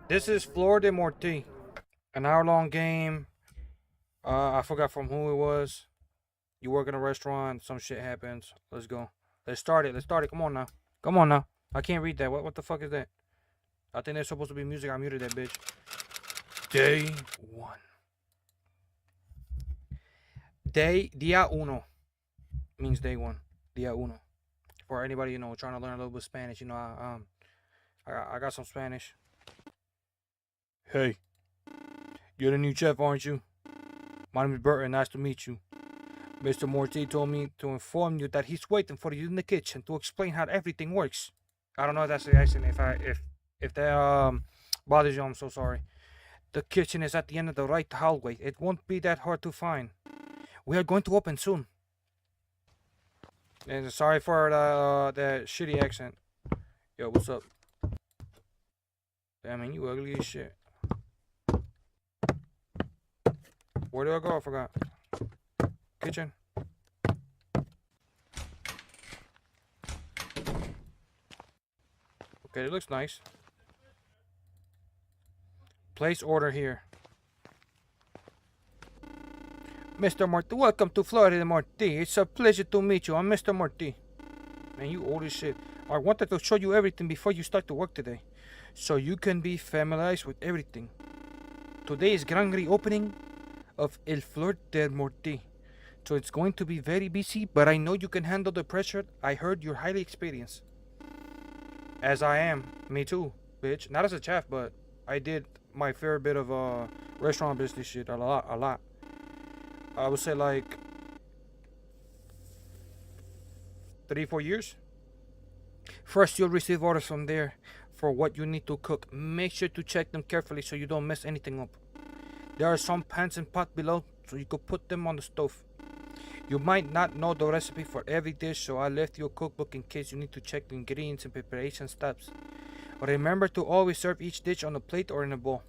This is Fiore Di Moretti. An hour-long game. I forgot from who it was. You work in a restaurant, some shit happens. Let's go. Let's start it. Let's start it. Come on now. Come on now. I can't read that. What the fuck is that? I think there's supposed to be music. I muted that bitch. Day one. Dia uno means day one. Dia uno. For anybody, trying to learn a little bit of Spanish, I got some Spanish. Hey, you're the new chef, aren't you? My name is Burton. Nice to meet you. Mr. Morty told me to inform you that he's waiting for you in the kitchen to explain how everything works. I don't know if that's the accent. If that bothers you, I'm so sorry. The kitchen is at the end of the right hallway. It won't be that hard to find. We are going to open soon. And sorry for the shitty accent. Yo, what's up? Damn, man, you ugly as shit. Where do I go? I forgot. Kitchen. Okay, it looks nice. Place order here. Mr. Morty, welcome to Fiore Di Moretti. It's a pleasure to meet you. I'm Mr. Morty. Man, you old as shit. I wanted to show you everything before you start to work today, so you can be familiarized with everything. Today is grand reopening of El Fiore Di Moretti, so it's going to be very busy, but I know you can handle the pressure. I heard you're highly experienced. As I am. Me too, bitch. Not as a chef, but I did my fair bit of restaurant business shit. A lot. I would say like 3-4 years. First, you'll receive orders from there for what you need to cook. Make sure to check them carefully so you don't mess anything up. There are some pans and pot below, so you could put them on the stove. You might not know the recipe for every dish, so I left you a cookbook in case you need to check the ingredients and preparation steps. Remember to always serve each dish on a plate or in a bowl.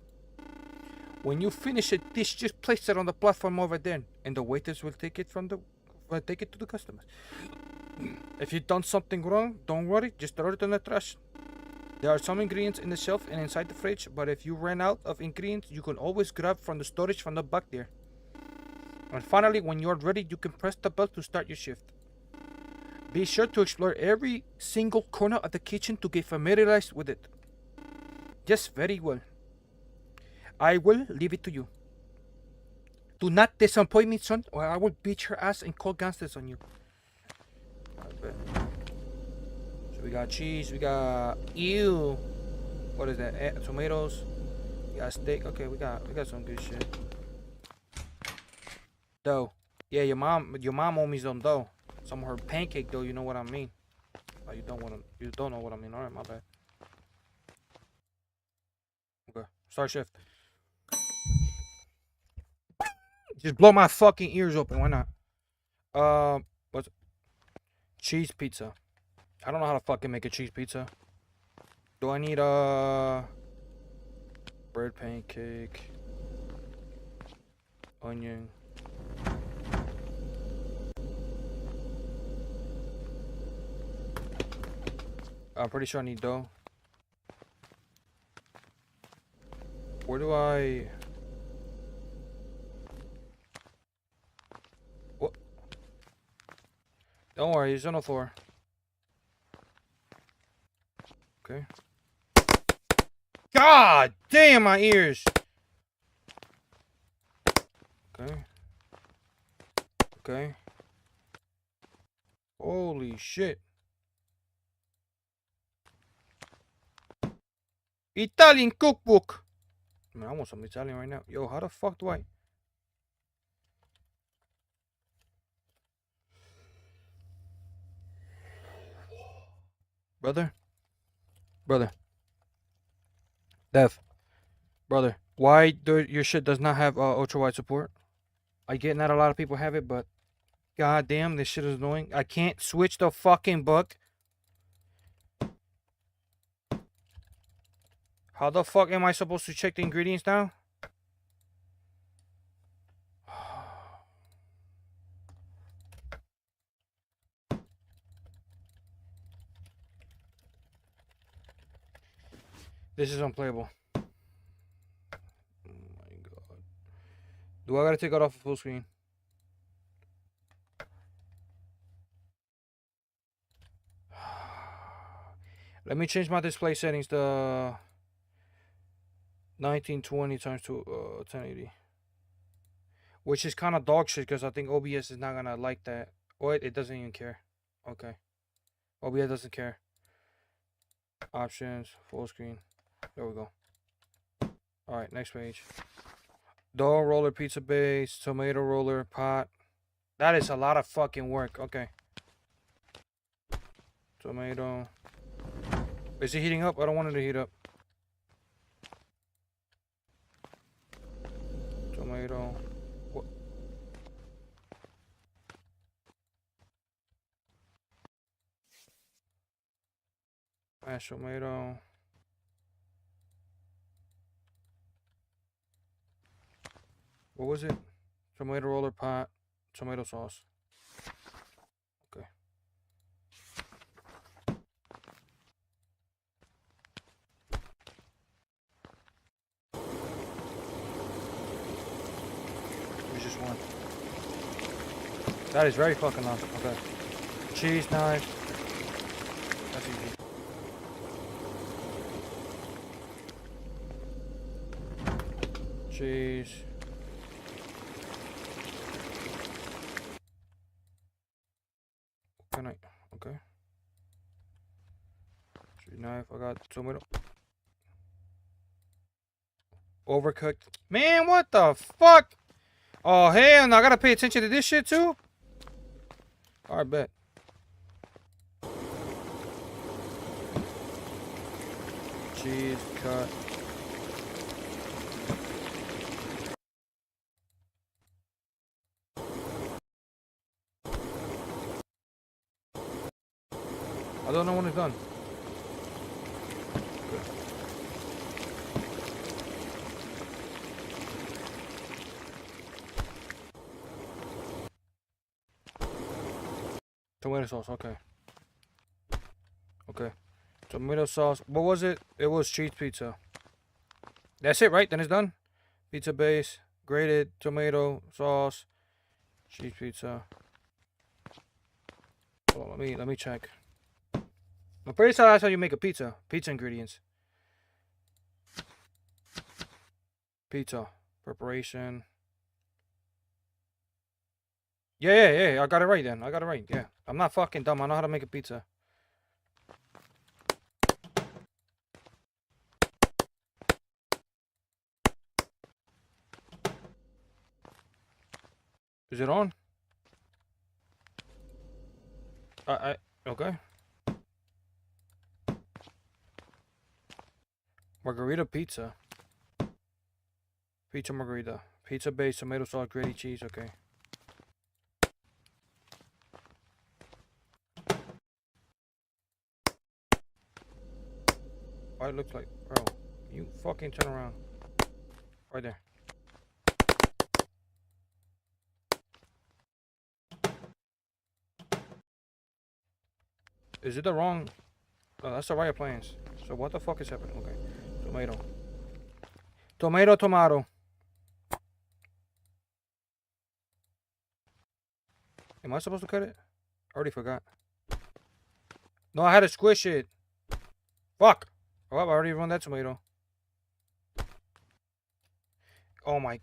When you finish a dish, just place it on the platform over there, and the waiters will take it to the customers. If you've done something wrong, don't worry, just throw it in the trash. There are some ingredients in the shelf and inside the fridge, but if you ran out of ingredients, you can always grab from the storage from the back there. And finally, when you're ready, you can press the bell to start your shift. Be sure to explore every single corner of the kitchen to get familiarized with it. Yes, very well. I will leave it to you. Do not disappoint me, son, or I will beat your ass and call gangsters on you. So we got cheese, we got what is that? Tomatoes. We got steak. Okay, we got some good shit. Dough. Yeah, your mom owed me some dough. Some of her pancake dough, you know what I mean. Oh, you don't know what I mean. Alright, my bad. Okay. Start shift. Just blow my fucking ears open, why not? What's cheese pizza. I don't know how to fucking make a cheese pizza. Do I need bread pancake, onion? I'm pretty sure I need dough. Where do I... What? Don't worry, it's on the floor. Okay. God damn my ears! Okay. Okay. Holy shit. Italian cookbook! Man, I want some Italian right now. Yo, how the fuck do I... Brother? Dev. Brother. Why your shit does not have ultra-wide support? I get not a lot of people have it, but... God damn, this shit is annoying. I can't switch the fucking book. How the fuck am I supposed to check the ingredients now? This is unplayable. Do I gotta take it off of full screen? Let me change my display settings to 1920 times 1080. Which is kind of dog shit because I think OBS is not gonna like that. Or it doesn't even care. Okay. OBS doesn't care. Options, full screen. There we go. Alright, next page. Dough roller, pizza base, tomato roller, pot. That is a lot of fucking work. Okay. Tomato. Is it heating up? I don't want it to heat up. Tomato. What? Mashed tomato. What was it? Tomato roller, pot, tomato sauce. Okay. There's just one. That is very fucking long. Okay. Cheese knife. That's easy. Cheese. Can I? Okay. Cheese knife. I got tomato. Overcooked. Man, what the fuck? Oh, hell no. I gotta pay attention to this shit too? Alright, bet. Cheese cut. I don't know when it's done. Good. Tomato sauce, okay. Okay. Tomato sauce. What was it? It was cheese pizza. That's it, right? Then it's done? Pizza base, grated tomato sauce, cheese pizza. Oh, let me check. I'm pretty sure that's how you make a pizza. Pizza ingredients. Pizza. Preparation. Yeah. I got it right then. I got it right. Yeah. I'm not fucking dumb. I know how to make a pizza. Is it on? Okay. Margarita pizza. Pizza margarita. Pizza base, tomato sauce, grated cheese. Okay. What it looks like, bro. You fucking turn around. Right there. Is it the wrong? Oh, that's the right appliance. So what the fuck is happening? Okay. Tomato. Tomato. Am I supposed to cut it? I already forgot. No, I had to squish it. Fuck. Oh, I already run that tomato. Oh my.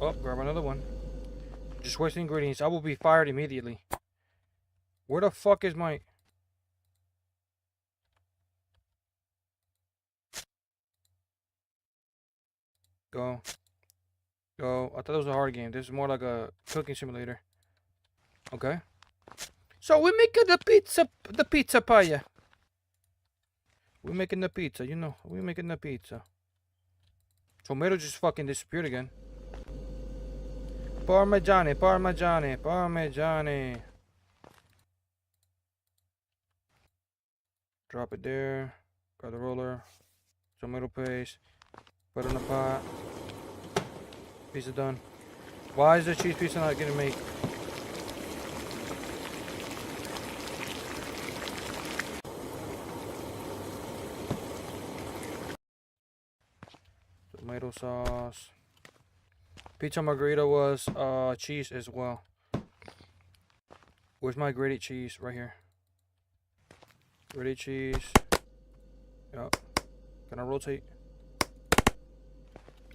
Oh, grab another one. Just wasting ingredients. I will be fired immediately. Where the fuck is my... Go. I thought it was a hard game. This is more like a cooking simulator. Okay. So we're making the pizza pie. We're making the pizza, you know. We're making the pizza. Tomato just fucking disappeared again. Parmigiani. Drop it there. Grab the roller. Tomato paste. Put it in the pot. Pizza done. Why is the cheese pizza not getting made? Tomato sauce. Pizza margherita was cheese as well. Where's my grated cheese? Right here. Grated cheese. Yep. Gonna rotate.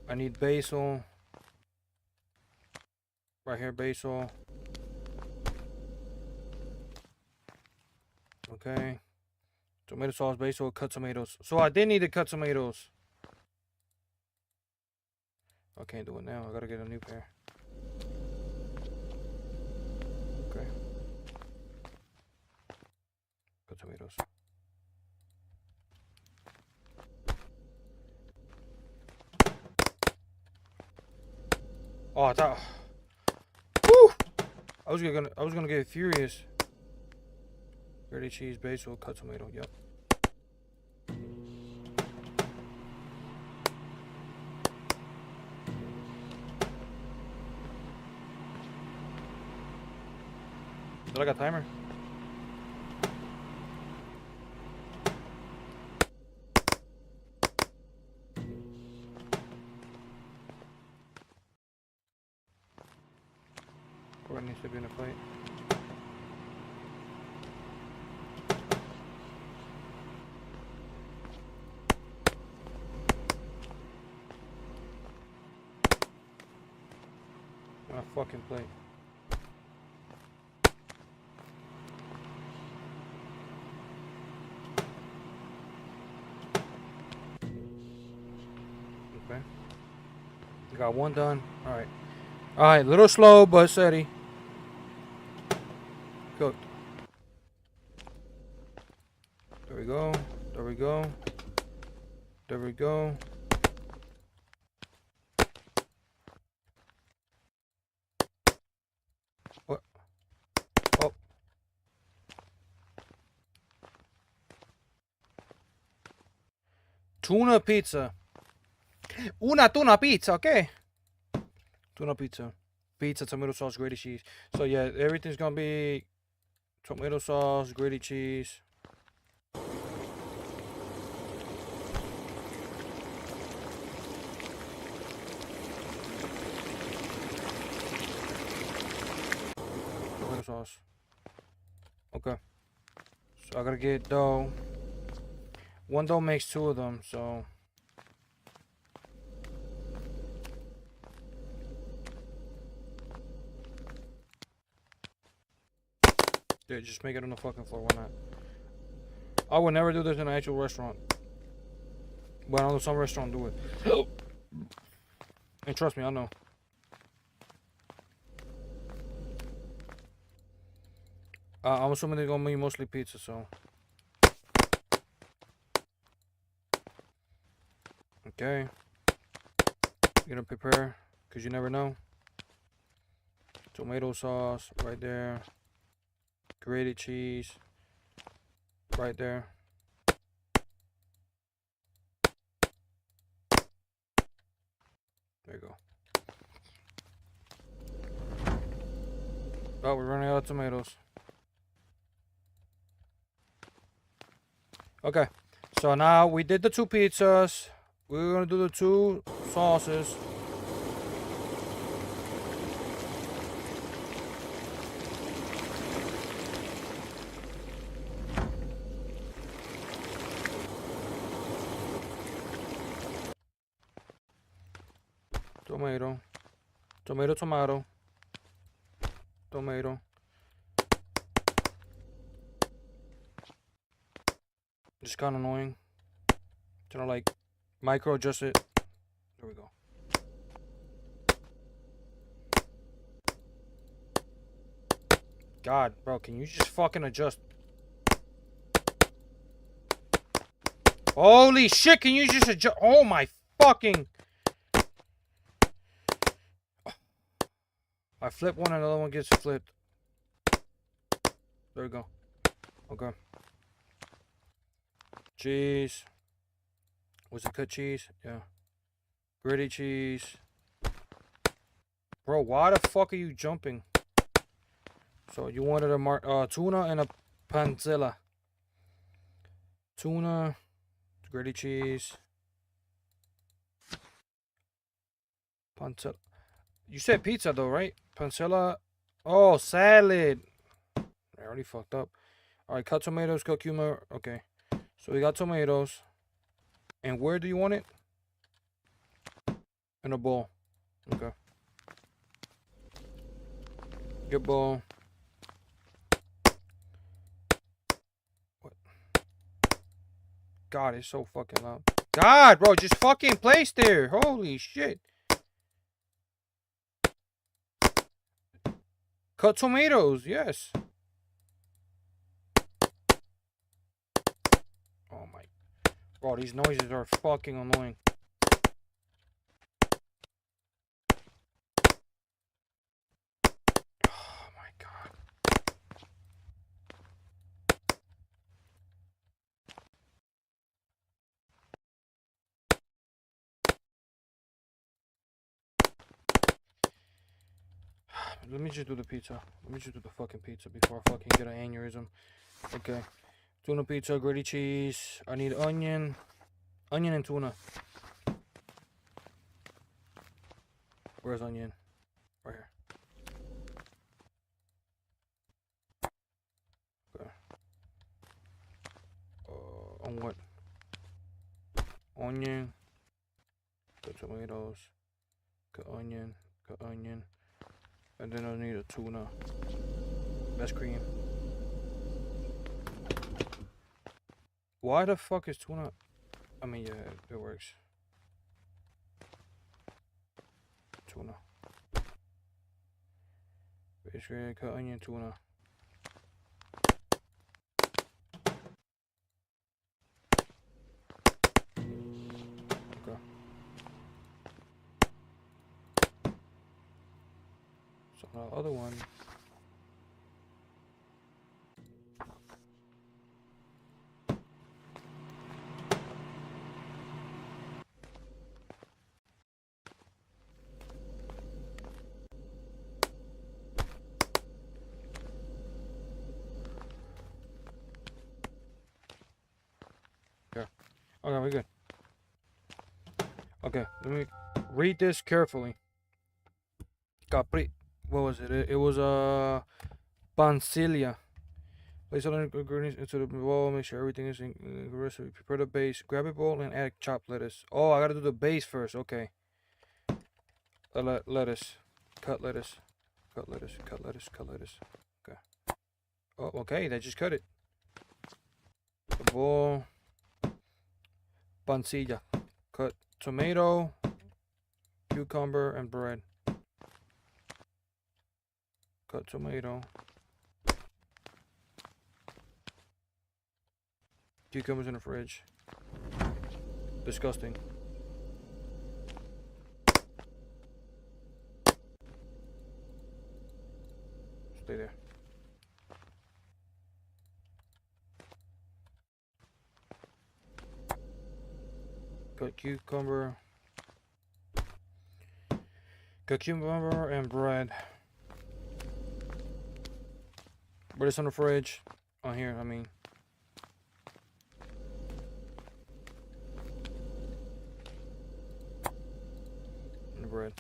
I need basil. Right here, basil. Okay. Tomato sauce, basil, cut tomatoes. So I did need to cut tomatoes. I can't do it now. I gotta get a new pair. Okay. Cut tomatoes. Oh, I thought. Woo! I was gonna get furious. Grated cheese, basil, cut tomato. Yep. Did I got timer? Or it needs to be in a plate. On a fucking plate. Okay. Got one done. Alright. Alright, little slow but steady. Cooked. There we go. There we go. There we go. What? Oh. Tuna pizza. Una tuna pizza, okay? Tuna pizza. Pizza, tomato sauce, grated cheese. So yeah, everything's gonna be tomato sauce, grated cheese. Tomato sauce. Okay. So I gotta get dough. One dough makes two of them, so. Yeah, just make it on the fucking floor. Why not? I would never do this in an actual restaurant. But I know some restaurants do it. And trust me, I know. I'm assuming they're gonna be mostly pizza, so. Okay. You're gonna prepare, because you never know. Tomato sauce right there. Grated cheese right there. There you go. Oh, we're running out of tomatoes. Okay, so now we did the two pizzas. We're gonna do the two sauces. Tomato. Tomato, tomato. Tomato. Just kind of annoying. Trying to like micro adjust it. There we go. God, bro, can you just fucking adjust? Holy shit, can you just adjust? Oh my fucking. I flip one and the other one gets flipped. There we go. Okay. Cheese. Was it cut cheese? Yeah. Gritty cheese. Bro, why the fuck are you jumping? So you wanted a tuna and a panzilla. Tuna, grilled cheese, panzilla. You said pizza though, right? Panzilla. Oh, salad. I already fucked up. All right, cut tomatoes, cut cucumber. Okay, so we got tomatoes. And where do you want it? In a bowl. Okay. Get bowl. What? God, it's so fucking loud. God, bro, just fucking place there. Holy shit. Cut tomatoes, yes. Oh my. Bro, these noises are fucking annoying. Oh my god. Let me just do the pizza. Let me just do the fucking pizza before I fucking get an aneurysm. Okay. Tuna pizza, grilled cheese. I need onion. Onion and tuna. Where's onion? Right here. Okay. On what? Onion. Cut tomatoes. Cut onion. Cut onion. And then I need a tuna. Best cream. Why the fuck is tuna? I mean, yeah, it works. Tuna. Basically, cut onion, tuna. Okay. So now the other one. Okay. Okay, we're good. Okay, let me read this carefully. Capri. What was it? It was pancilia. Place all the ingredients into the bowl. Make sure everything is in the recipe. Prepare the base. Grab a bowl and add chopped lettuce. Oh, I gotta do the base first. Okay. Lettuce. Cut lettuce. Cut lettuce. Cut lettuce. Cut lettuce. Okay. Oh, okay. They just cut it. The bowl. Pancilla. Cut tomato, cucumber, and bread. Cut tomato. Cucumbers in the fridge. Disgusting. Stay there. Cut cucumber. Cut cucumber and bread. Put this on the fridge. On here, I mean. And the bread.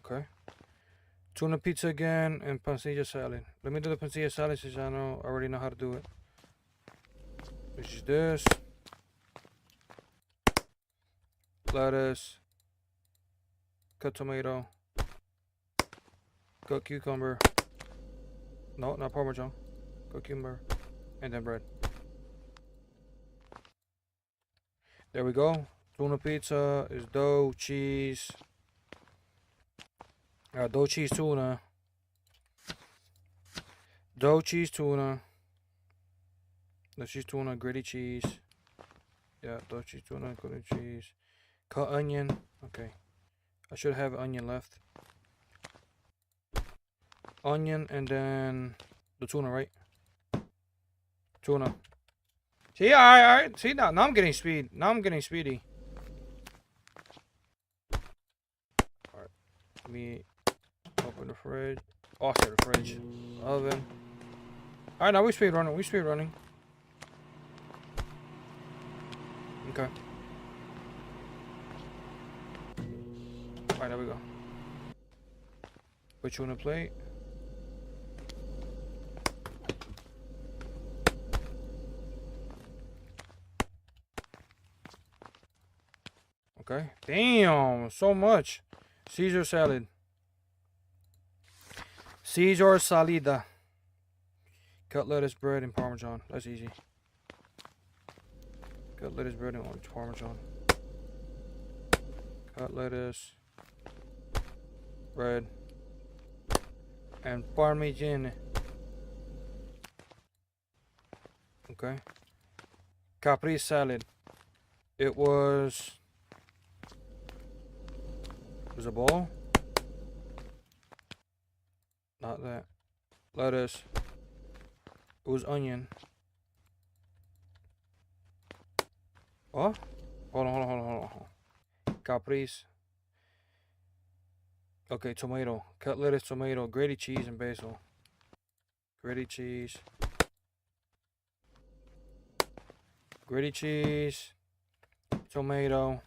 Okay. Tuna pizza again and pancilla salad. Let me do the pancilla salad since I already know how to do it. Which is this. Lettuce. Cut tomato. Cut cucumber. No, not Parmesan. Cut cucumber. And then bread. There we go. Tuna pizza is dough, cheese. Dough, cheese, tuna. Dough, cheese, tuna. The cheese, tuna, gritty cheese. Yeah, dough, cheese, tuna, gritty cheese. Cut onion. Okay. I should have onion left. Onion and then the tuna, right? Tuna. See, alright. See, now I'm getting speed. Now I'm getting speedy. Let me open the fridge. Oh, I said the fridge. Oven. Alright, now we speed running. We speed running. Okay. Alright, there we go. Put you on the plate. Okay. Damn, so much. Caesar salad. Caesar salida. Cut lettuce, bread, and parmesan. That's easy. Cut lettuce, bread, and parmesan. Cut lettuce, bread, and parmesan. Okay. Capri salad. It was a ball. Not that. Lettuce. It was onion. Oh? Hold on. Caprese. Okay, tomato. Cut lettuce, tomato, grated cheese, and basil. Grated cheese. Grated cheese. Tomato.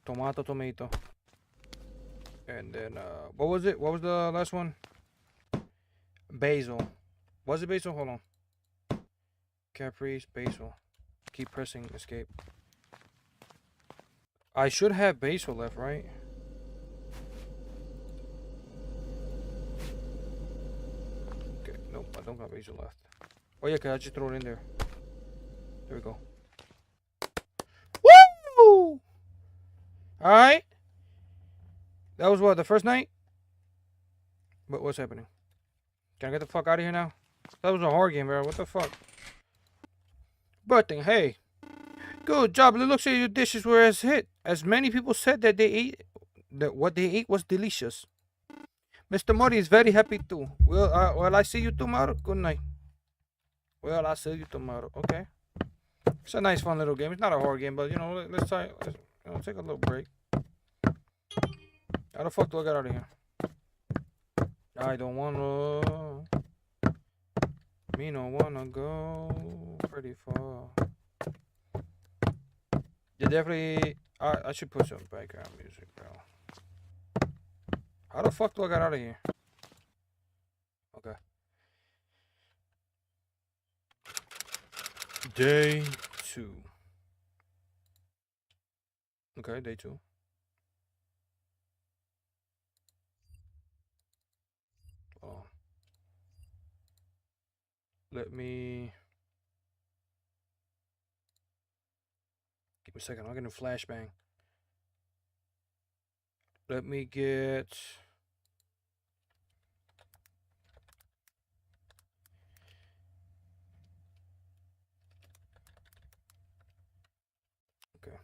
Tomato. And then, what was it? What was the last one? Basil. Was it basil? Hold on. Caprese, basil. Keep pressing escape. I should have basil left, right? Okay, nope, I don't got basil left. Oh yeah, I just throw it in there. There we go. Woo! Alright. That was what, the first night? But what's happening? Can I get the fuck out of here now? That was a hard game, bro. What the fuck? But then, hey. Good job. It looks like your dishes were as hit. As many people said that what they ate was delicious. Mr. Mori is very happy too. Well, I see you tomorrow. Good night. Well, I'll see you tomorrow. Okay. It's a nice, fun little game. It's not a hard game, but you know, let's try. Let's take a little break. How the fuck do I get out of here? I don't wanna. Me no wanna go pretty far. Yeah, definitely. I should put some background music, bro. How the fuck do I get out of here? Okay. Day 2. Okay, day 2. Oh. Let me. Give me a second. I'm getting a flashbang. Let me get. Okay.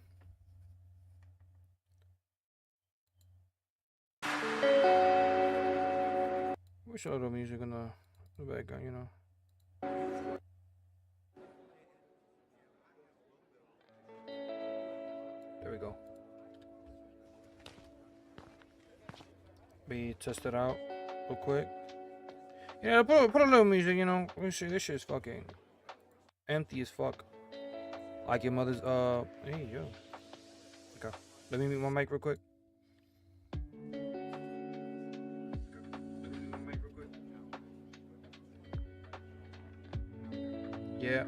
Wish I had the music in the background, you know. There we go. Be test it out real quick. Yeah, put a little music, you know. This shit is fucking empty as fuck. Like your mother's hey yo. Okay. Let me mute my mic real quick. Yeah.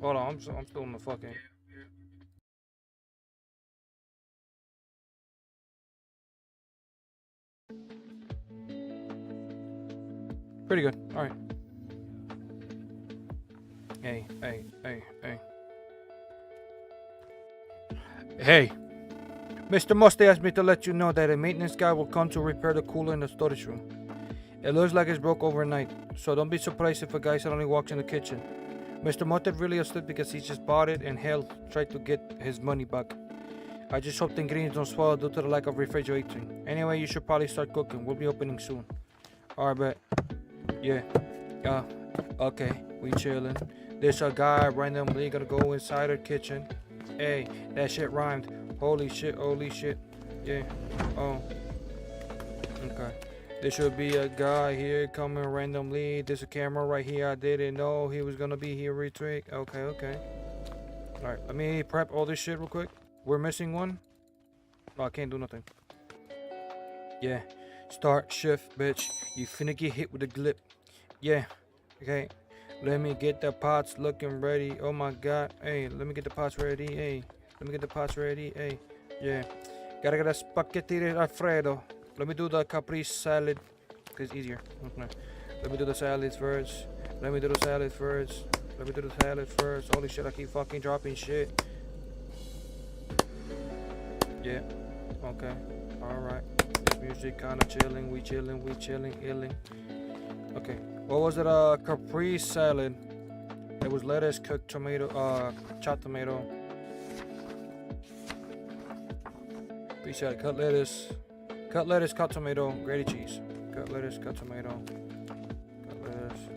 Hold on, I'm still in the fucking. Pretty good. All right. Hey. Hey. Mr. Muste asked me to let you know that a maintenance guy will come to repair the cooler in the storage room. It looks like it's broke overnight, so don't be surprised if a guy suddenly walks in the kitchen. Mr. Mutte really upset because he just bought it and hell tried to get his money back. I just hope the ingredients don't spoil due to the lack of refrigerating. Anyway, you should probably start cooking. We'll be opening soon. Alright, bet. Yeah. Okay. We chillin'. There's a guy randomly gonna go inside her kitchen. Hey, that shit rhymed. Holy shit, holy shit. Yeah. Oh. Okay. There should be a guy here coming randomly. There's a camera right here. I didn't know he was gonna be here real quick. Okay, okay. Alright, let me prep all this shit real quick. We're missing one. No, I can't do nothing. Yeah. Start shift, bitch. You finna get hit with a glip. Yeah. Okay. Let me get the pots looking ready. Oh my god. Hey, let me get the pots ready. Hey. Let me get the pots ready. Hey. Yeah. Gotta get a spaghetti alfredo. Let me do the caprese salad. Cause it's easier. Okay. Let me do the salads first. Let me do the salad first. Let me do the salad first. Holy shit, I keep fucking dropping shit. Yeah. Okay. Alright. This music kinda chilling. We chilling. We chilling. Illing. Okay. What was it? Caprese salad. It was lettuce, cooked tomato, chopped tomato. Caprese salad, cut lettuce. Cut lettuce, cut tomato, grated cheese. Cut lettuce, cut tomato. Cut lettuce.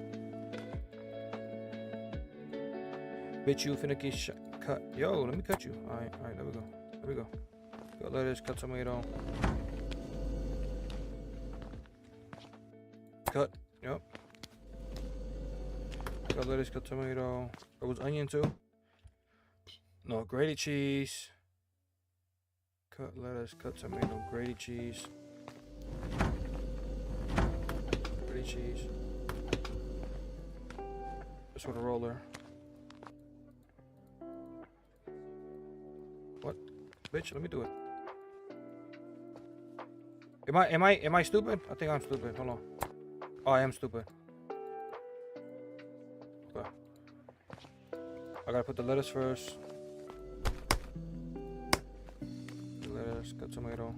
Bitch, you finna get cut. Yo, let me cut you. Alright, there we go. There we go. Cut lettuce, cut tomato. Cut. Yep. Cut lettuce, cut tomato. There was onion too. No, grated cheese. Cut lettuce, cut tomato, grated cheese. Grated cheese. This with a roller. What? Bitch, let me do it. Am I stupid? I think I'm stupid. Hold on. Oh, I am stupid. Okay. I gotta put the lettuce first. Lettuce, cut tomato.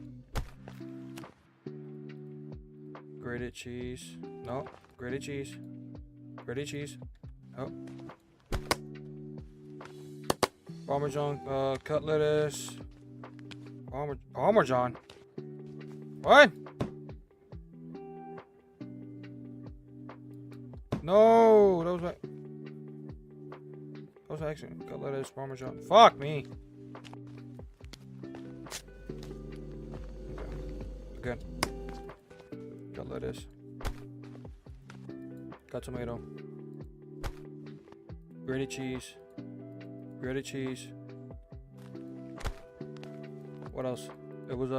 Grated cheese. No, grated cheese. Grated cheese. Oh. Parmesan, cut lettuce. Parmesan. What? No, that was an accident. Cut lettuce, Parmesan. Fuck me. Okay. Again. Cut lettuce. Cut tomato. Grated cheese. Grated cheese. What else? It was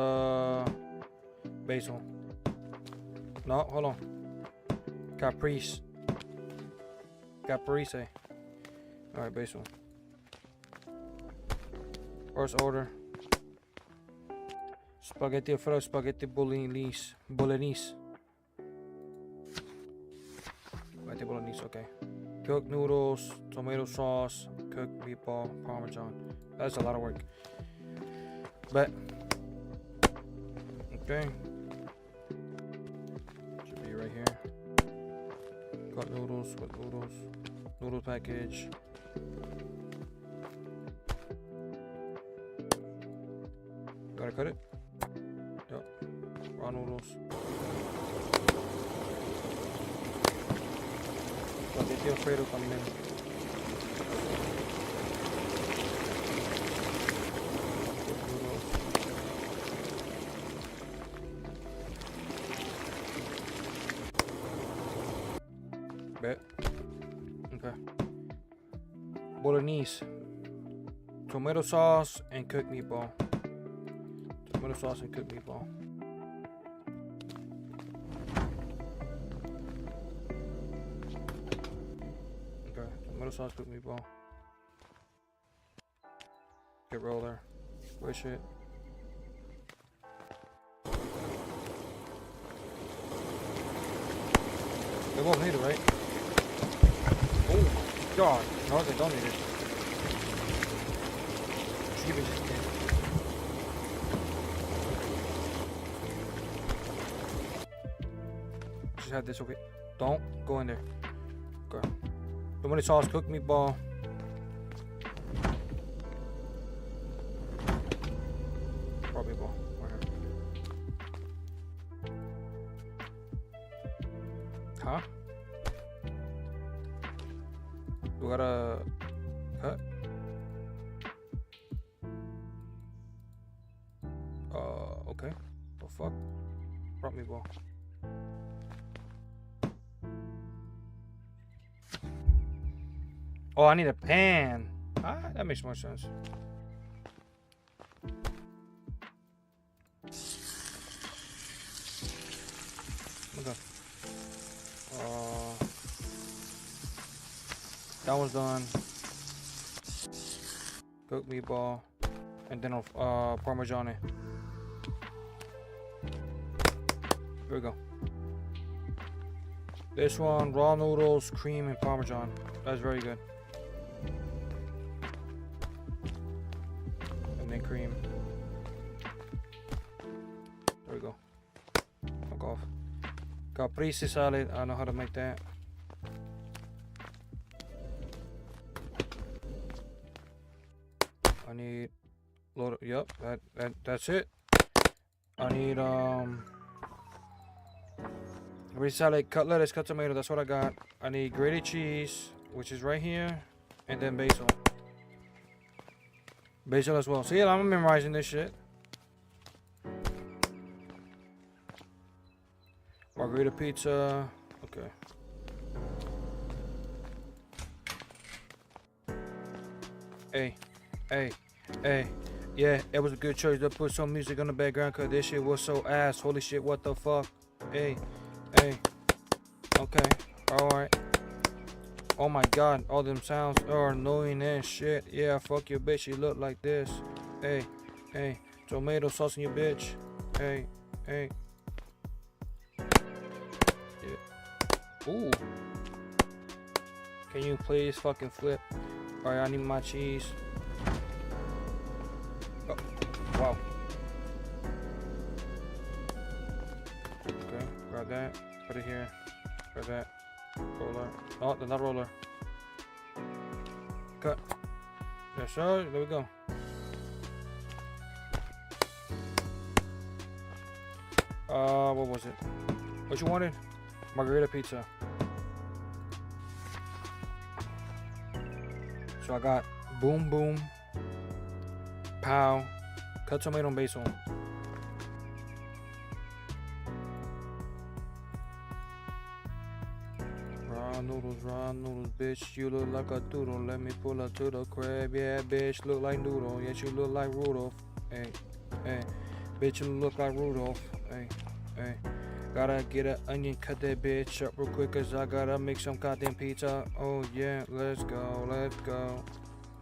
basil. No, hold on. Caprese. Caprese. Alright, basil. First order. Spaghetti Alfredo, spaghetti bolognese. Bolognese. Spaghetti bolognese, okay. Cooked noodles, tomato sauce, cooked meatball, parmesan. That's a lot of work. But okay. Should be right here. Cut noodles, cut noodles. Noodle package. Gotta cut it. Yep. Raw noodles. Spaghetti Alfredo también. Bet. Okay. Bolognese. Tomato sauce and cooked meatball. Tomato sauce and cooked meatball. Okay. Tomato sauce, cooked meatball. Get roller. Squish it. They won't need it, right? Oh god. No, they don't need it. Just give me this again. Just have this, okay. Don't go in there. Okay. Tomato sauce, cooked meatball. Raw meatball. Right here. Huh? We gotta cut. Okay. The fuck? Brought me ball. Oh, I need a pan. Ah, that makes more sense. Okay. That one's done. Cooked meatball. And then Parmesan. Here we go. This one, raw noodles, cream, and Parmesan. That's very good. And then cream. There we go. Fuck off. Caprese salad. I know how to make that. I need load. Yep, that's it. I need caprese salad, cut lettuce, cut tomato. That's what I got. I need grated cheese, which is right here, and then basil. Basil as well. So yeah, I'm memorizing this shit. Margarita pizza. Okay. Hey. Yeah, it was a good choice to put some music on the background because this shit was so ass. Holy shit, what the fuck? Hey. Okay, alright. Oh my god, all them sounds are annoying as shit. Yeah, fuck your bitch, you look like this. Hey. Tomato sauce in your bitch. Hey. Yeah. Ooh. Can you please fucking flip? Alright, I need my cheese. Oh, wow. Okay, grab that. Put it here. Grab that. Roller. Oh, not roller. Cut. Yes, sir. There we go. What was it? What you wanted? Margarita pizza. So I got boom boom, pow, cut tomato and basil. Raw noodles, bitch. You look like a doodle. Let me pull up to the crib. Yeah, bitch, look like noodle. Yes, you look like Rudolph. Hey. Bitch, you look like Rudolph. Hey. Gotta get an onion, cut that bitch up real quick, cause I gotta make some goddamn pizza. Oh yeah, let's go.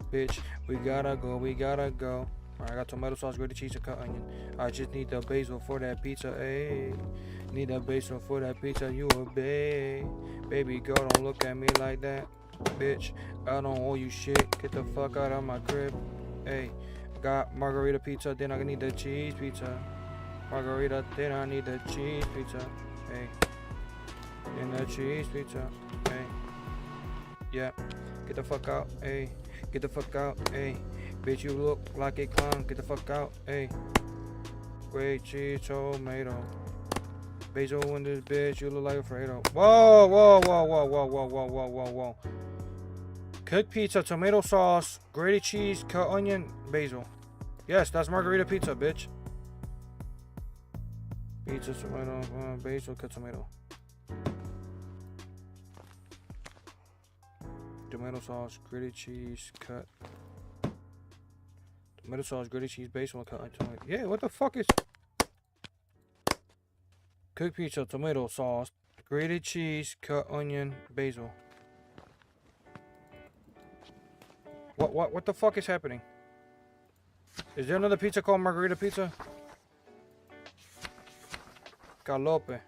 Bitch, we gotta go. Alright, I got tomato sauce, grated cheese, and cut onion. I just need the basil for that pizza, ayy. Need the basil for that pizza, you a babe. Baby girl, don't look at me like that. Bitch, I don't owe you shit. Get the fuck out of my crib. Hey, got margarita pizza, then I need the cheese pizza. Margarita, then I need the cheese pizza. Hey. And the cheese pizza. Hey. Yeah. Get the fuck out. Hey. Get the fuck out. Hey. Bitch, you look like a clown. Get the fuck out. Hey. Great cheese, tomato. Basil in this bitch. You look like a Fredo. Whoa. Cooked pizza, tomato sauce, grated cheese, cut onion, basil. Yes, that's margarita pizza, bitch. Pizza, tomato, basil, cut tomato. Tomato sauce, grated cheese, cut. Tomato sauce, grated cheese, basil, cut tomato. Yeah, what the fuck is... Cooked pizza, tomato sauce, grated cheese, cut onion, basil. What the fuck is happening? Is there another pizza called margarita pizza? Calope.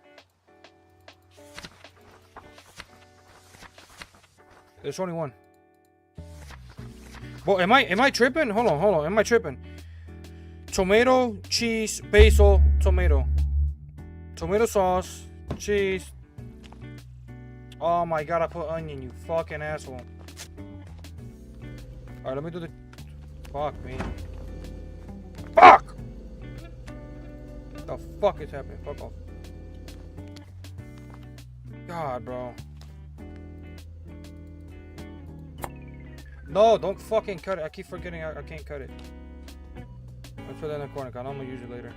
There's only one. Well, am I tripping? Hold on. Am I tripping? Tomato, cheese, basil, tomato. Tomato sauce, cheese. Oh my god, I put onion, you fucking asshole. Alright, let me do the... Fuck me. Fuck! What the fuck is happening? Fuck off. God, bro. No, don't fucking cut it. I keep forgetting I can't cut it. Let's put that in the corner, cause I'm gonna use it later.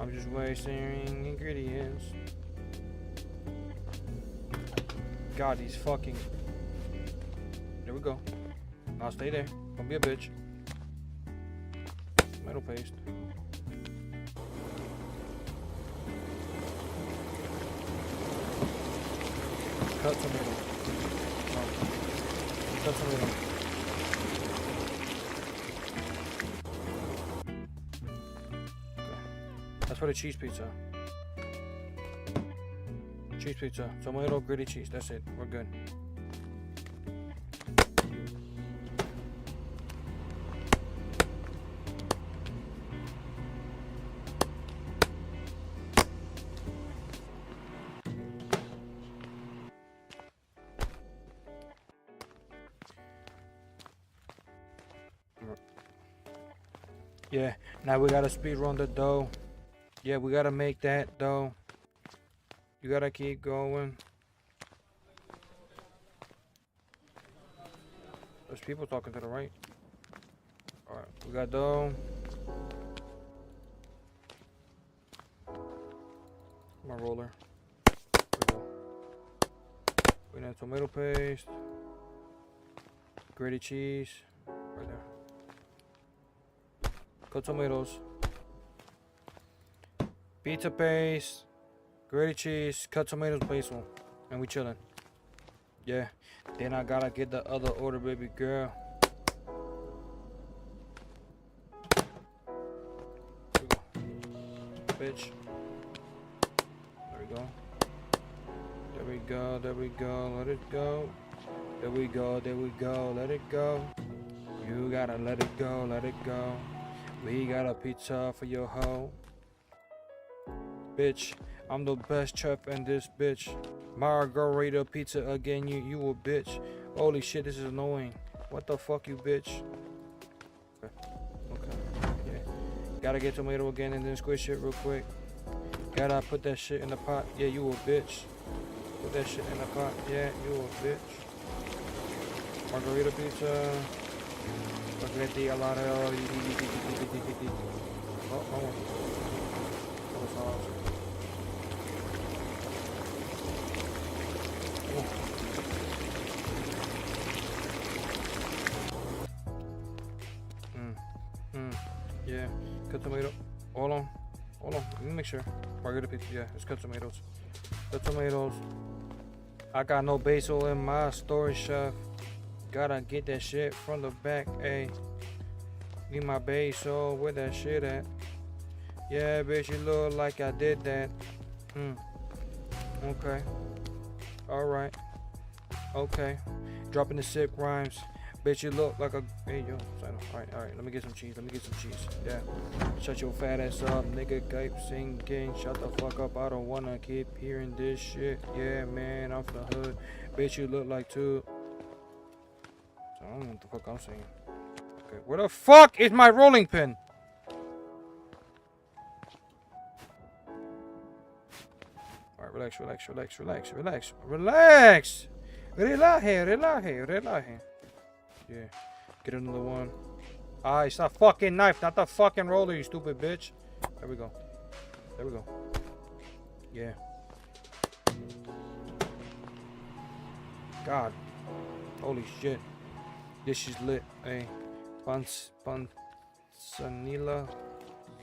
I'm just wasting ingredients. God, these fucking. There we go. Now stay there. Don't be a bitch. Tomato paste. Cut tomato. No. Cut tomato. Okay. That's for the cheese pizza. Cheese pizza. Tomato, gritty cheese. That's it. We're good. Yeah, now we gotta speed run the dough. Yeah, we gotta make that dough. You gotta keep going. There's people talking to the right. Alright, we got dough. My roller. We need tomato paste. Grated cheese. Right there. Cut tomatoes. Pizza paste. Grated cheese. Cut tomatoes, basil. And we chillin'. Yeah. Then I gotta get the other order, baby girl. There we go. Bitch. There we go. There we go. There we go. Let it go. There we go. There we go. Let it go. You gotta let it go. Let it go. We got a pizza for your hoe. Bitch, I'm the best chef in this bitch. Margarita pizza again, you a bitch. Holy shit, this is annoying. What the fuck, you bitch? Okay. Yeah. Gotta get tomato again and then squish it real quick. Gotta put that shit in the pot. Yeah, you a bitch. Put that shit in the pot. Yeah, you a bitch. Margarita pizza. Spaghetti a lot of. Oh. Yeah, cut tomato. Hold on. Let me make sure. Margarita pizza. Yeah, it's cut tomatoes. Cut tomatoes. I got no basil in my storage chef. Gotta get that shit from the back. Hey, need my basil. Where that shit at? Yeah, bitch, you look like I did that. Okay. Alright. Okay. Dropping the sick rhymes. Bitch, you look like a. Hey, yo. Alright. Let me get some cheese. Yeah. Shut your fat ass up, nigga. Keep singing. Shut the fuck up. I don't wanna keep hearing this shit. Yeah, man. I'm from the hood. Bitch, you look like two. I don't know what the fuck I'm saying. Okay. Where the fuck is my rolling pin? Alright, relax. Relaje. Yeah. Get another one. Ah, it's a fucking knife, not the fucking roller, you stupid bitch. There we go. Yeah. God. Holy shit. This is lit. Hey. Panzanilla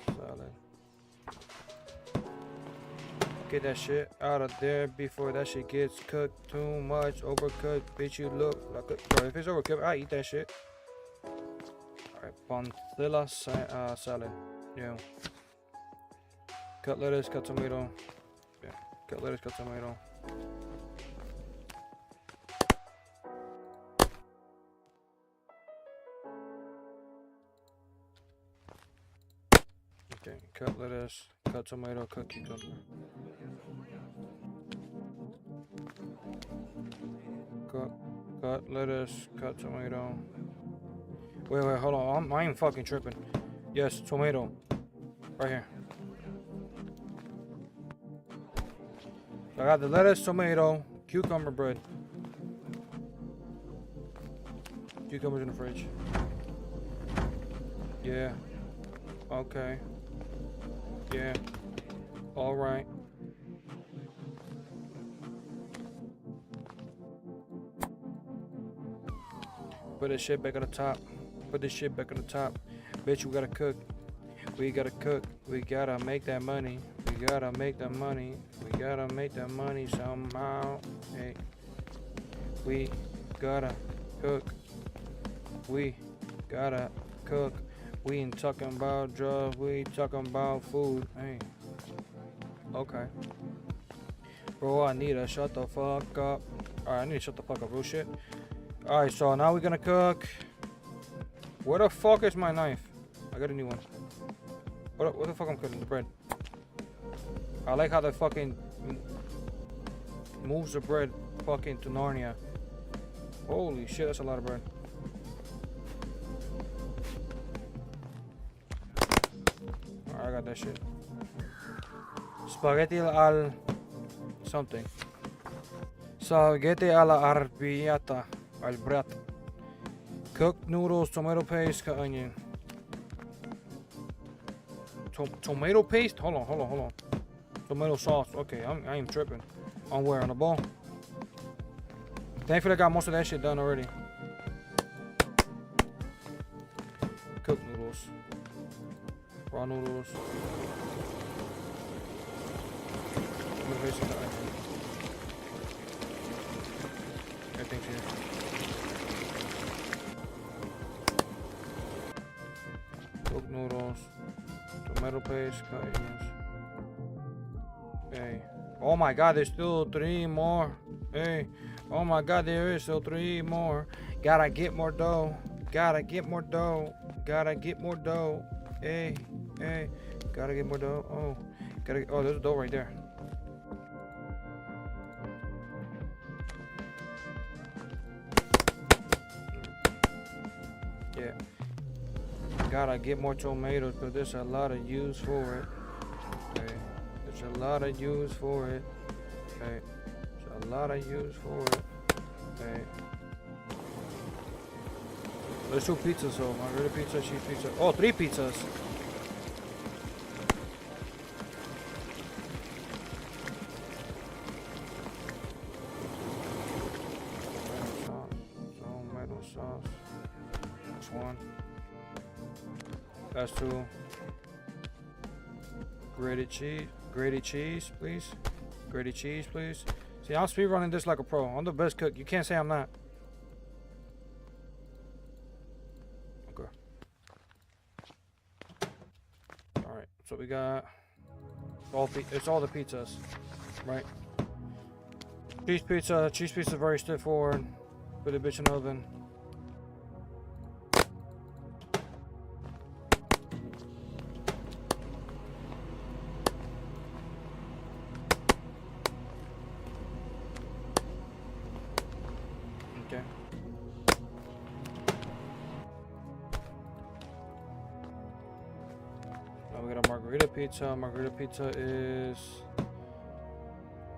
salad. Get that shit out of there before that shit gets cooked too much. Overcooked, bitch, you look like a. Bro, if it's overcooked, I eat that shit. Alright, panzanilla salad. Yeah. Cut lettuce, cut tomato. Yeah, cut lettuce, cut tomato. Okay, cut lettuce, cut tomato, cut cucumber. Cut lettuce, cut tomato. Wait, hold on. I ain't fucking tripping. Yes, tomato. Right here. So I got the lettuce, tomato, cucumber bread. Cucumbers in the fridge. Yeah. Okay. Yeah. All right. Put this shit back on the top. Put this shit back on the top. Bitch, we gotta cook. We gotta cook. We gotta make that money. We gotta make that money. We gotta make that money somehow. Hey. We gotta cook. We gotta cook. We ain't talking about drugs. We talking about food. Hey. Okay. Bro, I need to shut the fuck up. Alright, I need to shut the fuck up, real shit. Alright, so now we're gonna cook. Where the fuck is my knife? I got a new one. What the fuck I'm cooking? The bread. I like how the fucking moves the bread fucking to Narnia. Holy shit, that's a lot of bread. Alright, I got that shit. Spaghetti al something. Spaghetti alla arrabbiata. Al brat. Cooked noodles, tomato paste, cut onion. Tomato paste? Hold on. Tomato sauce. Okay, I am tripping. On where? On the bowl? Thankfully, I got most of that shit done already. Cooked noodles. Raw noodles. Tomato paste, cut onion. Everything's here. Cooked noodles. Tomato paste, cut onions. Hey. Oh my god, there's still 3 more. Hey. Oh my god, there is still 3 more. Gotta get more dough. Gotta get more dough. Gotta get more dough. Hey. Gotta get more dough. Oh. Oh, there's a dough right there. Yeah. Gotta get more tomatoes, but there's a lot of use for it. Okay. There's a lot of use for it. Okay. There's a lot of use for it. Okay. There's 2 pizzas though. Margarita pizza, cheese pizza. Oh, 3 pizzas. Tomato sauce. That's 1. That's 2. Grated cheese, please. Grated cheese, please. See, I'm speed running this like a pro. I'm the best cook. You can't say I'm not. Okay. All right. So we got it's all the pizzas, right? Cheese pizza. Cheese pizza is very straightforward. Put the bitch in the oven. Okay. Now we got a margarita pizza. Margarita pizza is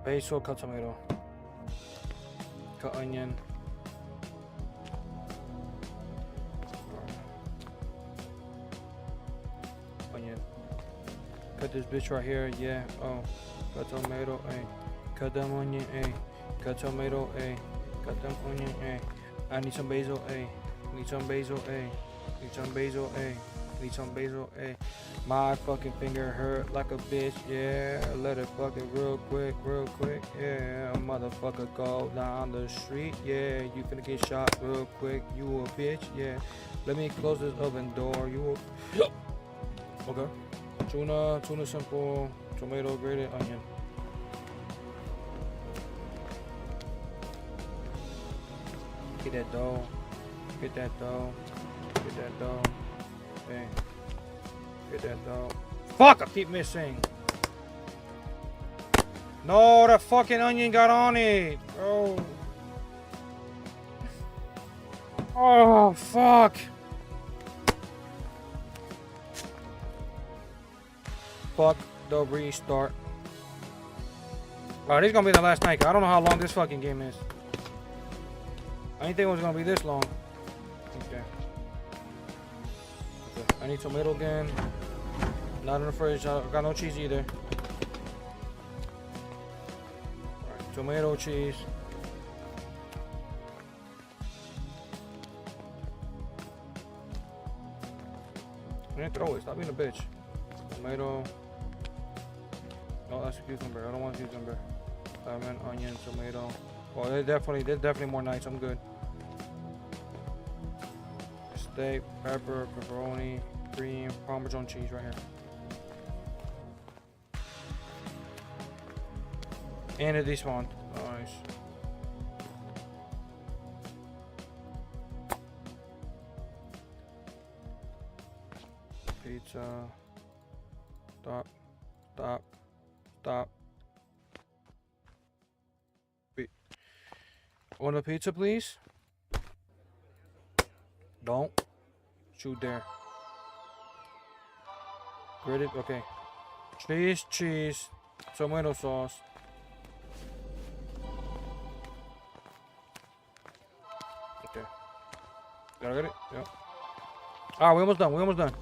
basil, cut tomato, cut onion. Onion. Cut this bitch right here. Yeah. Oh. Cut tomato. Ay. Cut them onion. Ay. Cut tomato. Ay. Cut them onion, eh? I need some basil, eh? Need some basil, eh? Need some basil, eh? Need some basil, eh? My fucking finger hurt like a bitch, yeah. Let it fucking real quick, yeah. Motherfucker go down the street, yeah. You finna get shot real quick, you a bitch, yeah. Let me close this oven door, you a... Okay. Tuna simple, tomato, grated onion. Get that dough. Get that dough. Get that dough. Bang. Get that dough. Fuck! I keep missing. No, the fucking onion got on it. Oh. Oh, fuck. Fuck the restart. Alright, this is gonna be the last night. I don't know how long this fucking game is. I didn't think it was gonna be this long. Okay. I need tomato again. Not in the fridge. I got no cheese either. tomato, cheese. Man, throw it. Stop being a bitch. Tomato. No, that's a cucumber. I don't want a cucumber. Lemon, onion, tomato. Well, there's definitely more nice. I'm good. Steak, pepper, pepperoni, cream, Parmesan cheese right here. And it despawned. Nice. Pizza. Stop. Stop. Stop. Want a pizza, please? Don't. Shoot there. Grated. Okay. Cheese, cheese. Tomato sauce. Okay. Did I get it? Yep. Ah, we almost done. We almost done.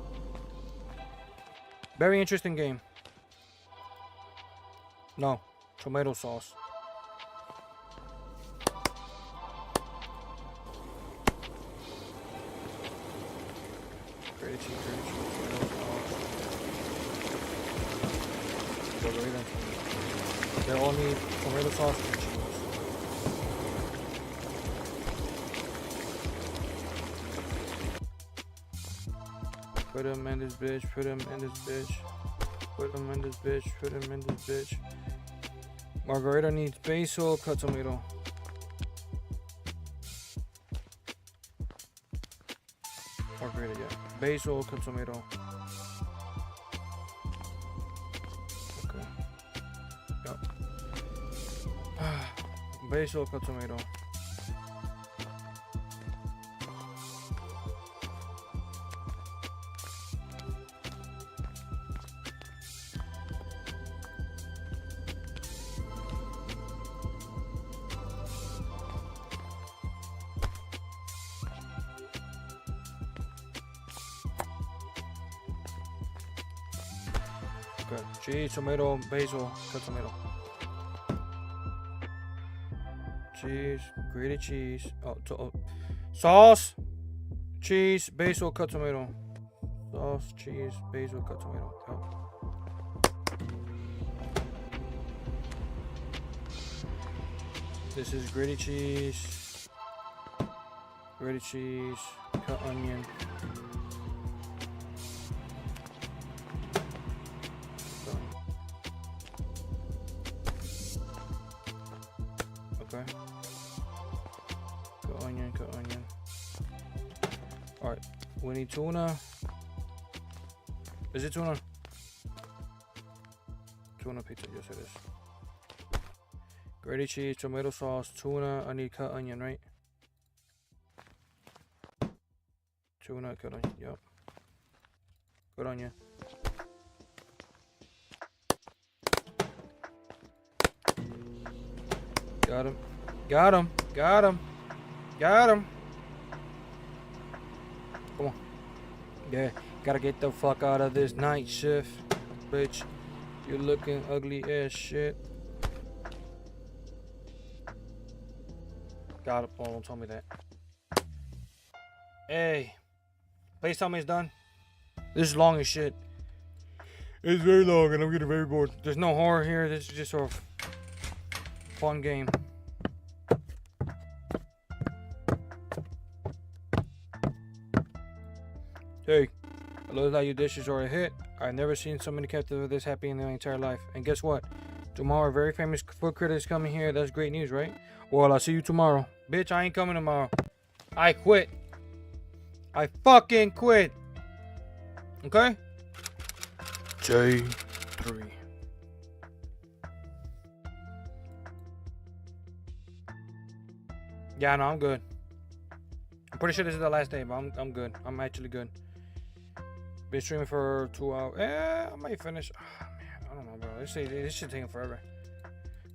Very interesting game. No. Tomato sauce. Grated cheese, tomato sauce. They all need tomato sauce and cheese. Put him in this bitch, put him in this bitch. Put him in this bitch, put him in this bitch. Margarita needs basil, cut tomato. Margarita, yeah. Basil, cut tomato. Okay. Yep. Basil, cut tomato. Okay. Cheese, tomato, basil, cut tomato. Cheese, grated cheese. Oh, sauce, cheese, basil, cut tomato. Sauce, cheese, basil, cut tomato. Yep. This is grated cheese, cut onion. Okay. Cut onion, cut onion. Alright, we need tuna. Is it tuna? Tuna pizza, yes it is. Grated cheese, tomato sauce, tuna. I need cut onion, right? Tuna, cut onion, yep. Cut onion. Got him. Got him. Got him. Got him. Come on. Yeah. Gotta get the fuck out of this night shift. Bitch. You're looking ugly as shit. Got it. Oh, don't tell me that. Hey. Please tell me it's done. This is long as shit. It's very long and I'm getting very bored. There's no horror here. This is just sort of fun game. Hey, I love how your dishes are a hit. I've never seen so many captives this happy in their entire life. And guess what? Tomorrow, a very famous food critic is coming here. That's great news, right? Well, I'll see you tomorrow. Bitch, I ain't coming tomorrow. I quit. I fucking quit. Okay? J3. Yeah, no, I'm good. I'm pretty sure this is the last day, but I'm good. I'm actually good. Been streaming for 2 hours. I might finish. Oh, man, I don't know, bro. This shit taking forever.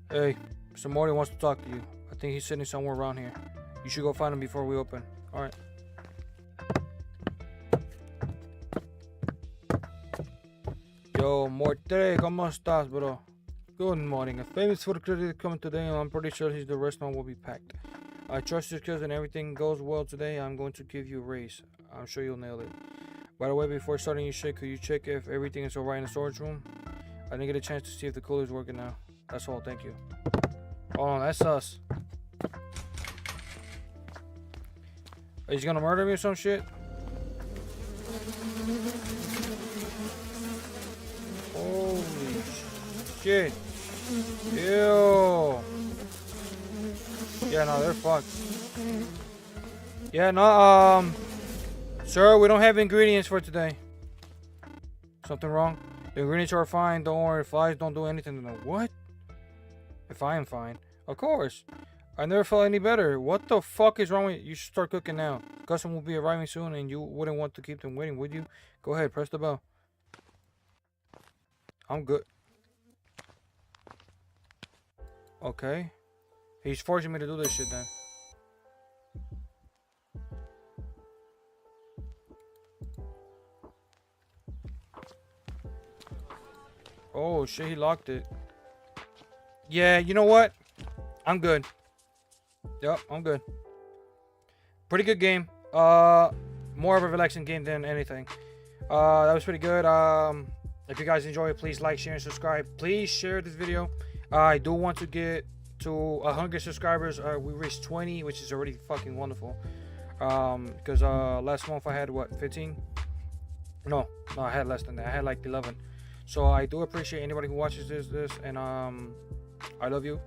Hey, Mr. Morty wants to talk to you. I think he's sitting somewhere around here. You should go find him before we open. All right. Yo, Morty, ¿cómo estás, bro? Good morning. A famous food critic coming today, and I'm pretty sure the restaurant will be packed. I trust your skills and everything goes well today. I'm going to give you a raise. I'm sure you'll nail it. By the way, before starting your shit, could you check if everything is alright in the storage room? I didn't get a chance to see if the cooler is working now. That's all. Thank you. Oh, that's us. Is he gonna murder me or some shit? Holy shit. Ew. Yeah, no, they're fucked. Yeah, no, sir, we don't have ingredients for today. Something wrong? The ingredients are fine. Don't worry. Flies don't do anything to them. What? If I am fine. Of course. I never felt any better. What the fuck is wrong with you? You should start cooking now. Custom will be arriving soon and you wouldn't want to keep them waiting, would you? Go ahead, press the bell. I'm good. Okay. He's forcing me to do this shit then. Oh shit, he locked it. Yeah, you know what? I'm good. Yep, I'm good. Pretty good game. More of a relaxing game than anything. That was pretty good. If you guys enjoy it, please like, share, and subscribe. Please share this video. I do want to get to 100 subscribers. We reached 20, which is already fucking wonderful. Because last month I had what, 15? No, I had less than that. I had like 11. So I do appreciate anybody who watches this, and I love you.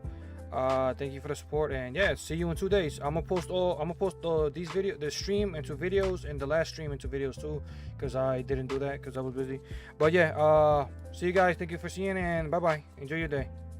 Thank you for the support, and yeah, see you in 2 days. I'm gonna post the stream into videos and the last stream into videos too, because I didn't do that because I was busy. But yeah, see you guys. Thank you for seeing, and bye bye. Enjoy your day.